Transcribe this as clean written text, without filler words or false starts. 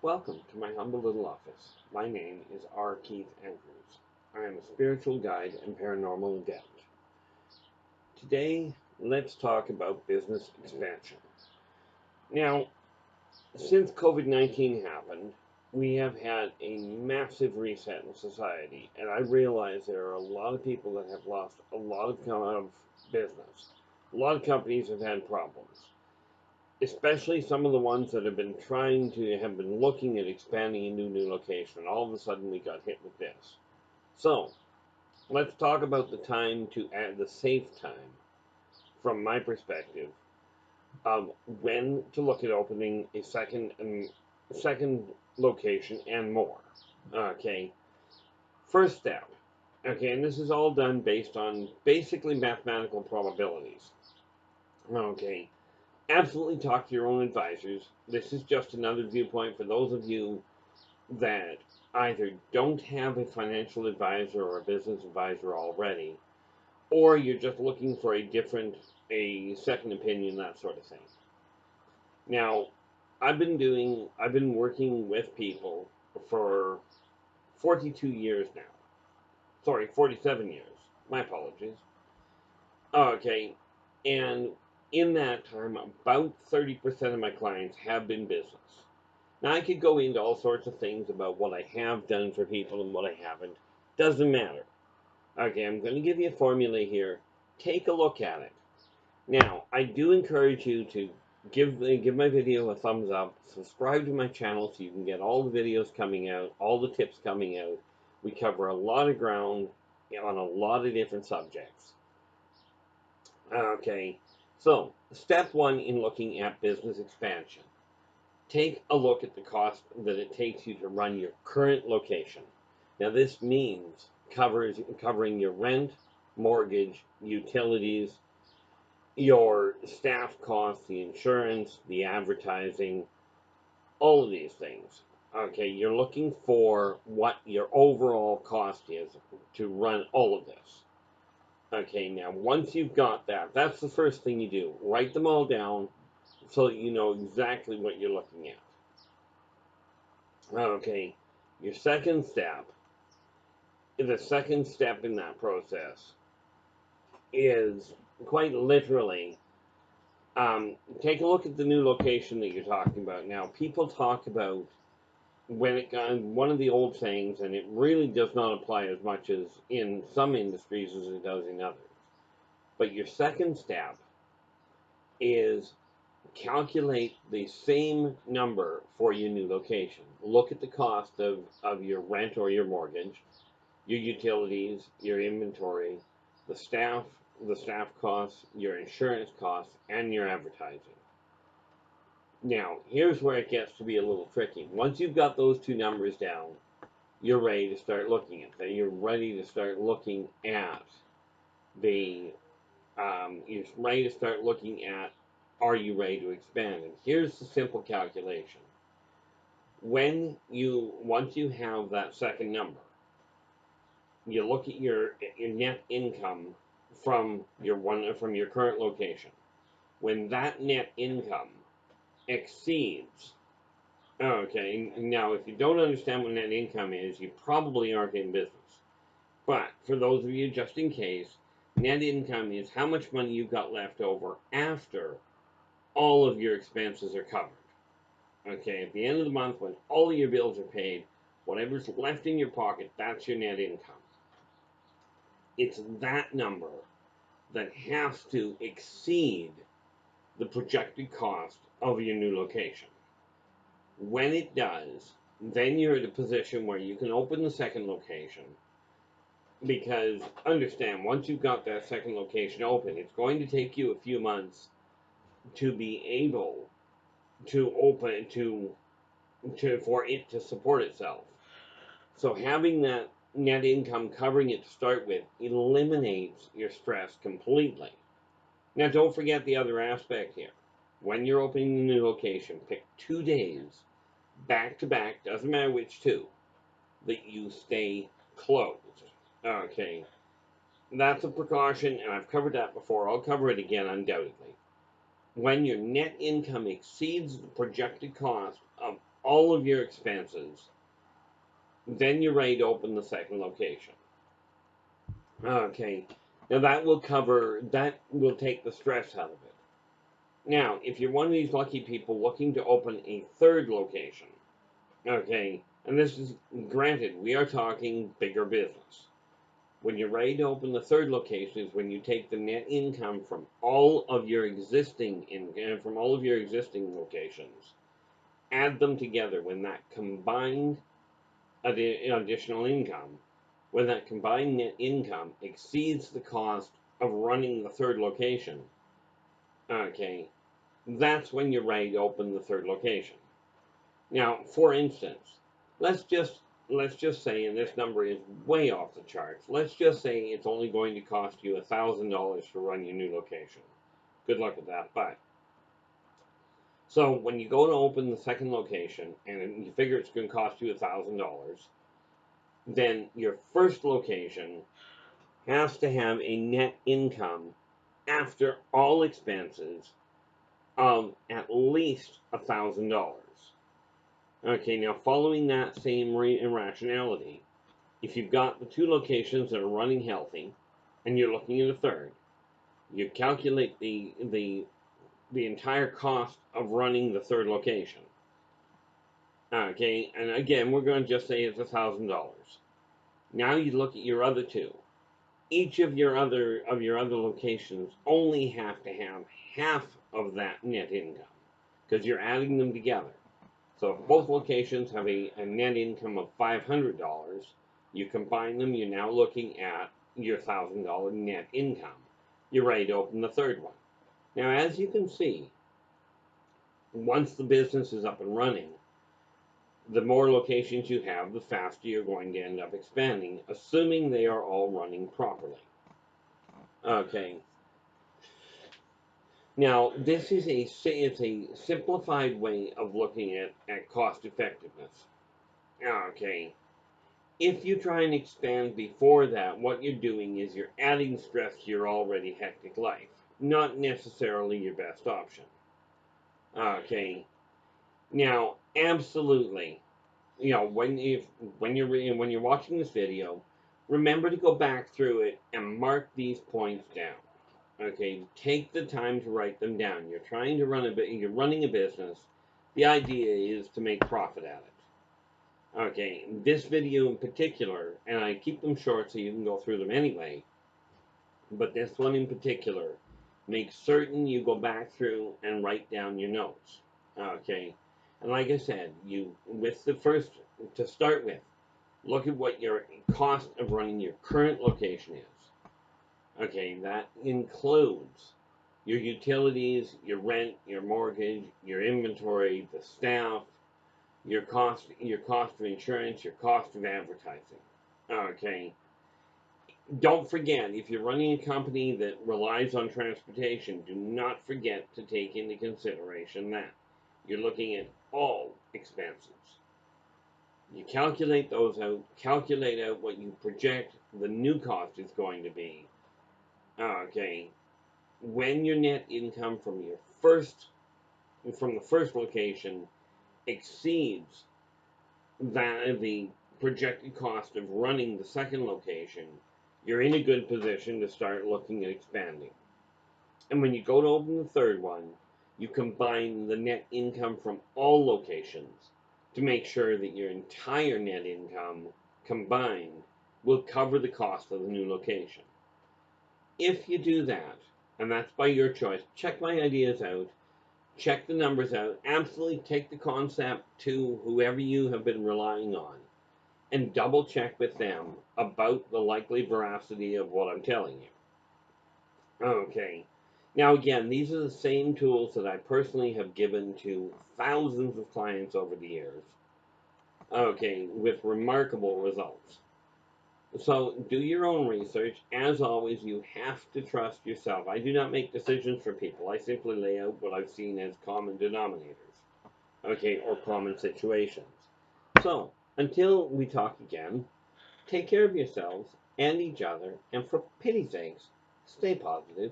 Welcome to my humble little office. My name is R. Keith Andrews. I am a spiritual guide and paranormal adept. Today, let's talk about business expansion. Now, since COVID 19 happened, we have had a massive reset in society, and I realize there are a lot of people that have lost a lot of business. A lot of companies have had problems, especially some of the ones that have been looking at expanding into a new location. All of a sudden, we got hit with this. So, let's talk about the time to add the safe time, from my perspective, of when to look at opening a second location and more. Okay, first step. Okay, and this is all done based on basically mathematical probabilities. Okay, absolutely talk to your own advisors. This is just another viewpoint for those of you that either don't have a financial advisor or a business advisor already, or you're just looking for a second opinion, that sort of thing. Now, I've been working with people for 42 years now. Sorry, 47 years. My apologies. Okay, and in that time, about 30% of my clients have been business. Now, I could go into all sorts of things about what I have done for people and what I haven't. Doesn't matter. Okay, I'm going to give you a formula here. Take a look at it. Now, I do encourage you to give my video a thumbs up, subscribe to my channel so you can get all the videos coming out, all the tips coming out. We cover a lot of ground on a lot of different subjects. Okay, so step one in looking at business expansion. Take a look at the cost that it takes you to run your current location. Now, this means covering your rent, mortgage, utilities, your staff costs, the insurance, the advertising, all of these things. Okay, you're looking for what your overall cost is to run all of this. Okay, now once you've got that, that's the first thing you do. Write them all down so that you know exactly what you're looking at. Okay, your the second step in that process is quite literally take a look at the new location that you're talking about. Now, people talk about when it got one of the old sayings, and it really does not apply as much as in some industries as it does in others. But your second step is calculate the same number for your new location. Look at the cost of your rent or your mortgage, your utilities, your inventory, the staff, the staff costs, your insurance costs, and your advertising. Now, here's where it gets to be a little tricky. Once you've got those two numbers down, you're ready to start looking at that. You're ready to start looking at the. You're ready to start looking at. Are you ready to expand? And here's the simple calculation. Once you have that second number, you look at your net income from your current location. When that net income exceeds. Okay, now if you don't understand what net income is, you probably aren't in business. But for those of you just in case, net income is how much money you've got left over after all of your expenses are covered. Okay, at the end of the month, when all of your bills are paid, whatever's left in your pocket, that's your net income. It's that number that has to exceed the projected cost of your new location. When it does, then you're at a position where you can open the second location. Because understand, once you've got that second location open, it's going to take you a few months to be able to open for it to support itself. So having that net income covering it to start with eliminates your stress completely. Now, don't forget the other aspect here. When you're opening the new location, pick 2 days back to back, doesn't matter which two, that you stay closed. Okay, that's a precaution, and I've covered that before. I'll cover it again undoubtedly. When your net income exceeds the projected cost of all of your expenses, then you're ready to open the second location. Okay, now that will take the stress out of it. Now, if you're one of these lucky people looking to open a third location, okay, and this is granted, we are talking bigger business. When you're ready to open the third location is when you take the net income from all of your existing locations, add them together. When that combined additional income, when that combined net income exceeds the cost of running the third location, okay, that's when you're ready to open the third location. Now, for instance, let's just say, and this number is way off the charts, let's just say it's only going to cost you $1,000 to run your new location. Good luck with that, but so when you go to open the second location and you figure it's going to cost you $1,000, then your first location has to have a net income after all expenses of at least $1,000. Okay, now following that same rationality, if you've got the two locations that are running healthy, and you're looking at a third, you calculate the entire cost of running the third location. Okay, and again, we're going to just say it's $1,000. Now you look at your other two. Each of your other locations only have to have half of that net income because you're adding them together. So if both locations have a net income of $500, you combine them, you're now looking at your $1,000 net income. You're ready to open the third one. Now, as you can see, once the business is up and running, the more locations you have, the faster you're going to end up expanding, assuming they are all running properly. Okay. Now, this is a simplified way of looking at cost effectiveness. Okay. If you try and expand before that, what you're doing is you're adding stress to your already hectic life. Not necessarily your best option. Okay. Now, absolutely, when you're watching this video, remember to go back through it and mark these points down. Okay, take the time to write them down. You're running a business. The idea is to make profit at it. Okay, this video in particular, and I keep them short so you can go through them anyway, but this one in particular, make certain you go back through and write down your notes. Okay, and like I said, to start with, look at what your cost of running your current location is. Okay, that includes your utilities, your rent, your mortgage, your inventory, the staff, your cost of insurance, your cost of advertising. Okay. Don't forget, if you're running a company that relies on transportation, do not forget to take into consideration that you're looking at all expenses. You calculate those out, calculate out what you project the new cost is going to be. Okay, when your net income from the first location exceeds the projected cost of running the second location, you're in a good position to start looking at expanding. And when you go to open the third one, you combine the net income from all locations to make sure that your entire net income combined will cover the cost of the new location. If you do that, and that's by your choice, check my ideas out, check the numbers out, absolutely take the concept to whoever you have been relying on, and double check with them about the likely veracity of what I'm telling you. Okay. Now again, these are the same tools that I personally have given to thousands of clients over the years. Okay, with remarkable results. So do your own research. As always, you have to trust yourself. I do not make decisions for people. I simply lay out what I've seen as common denominators, okay, or common situations. So until we talk again, take care of yourselves and each other, and for pity's sakes, stay positive.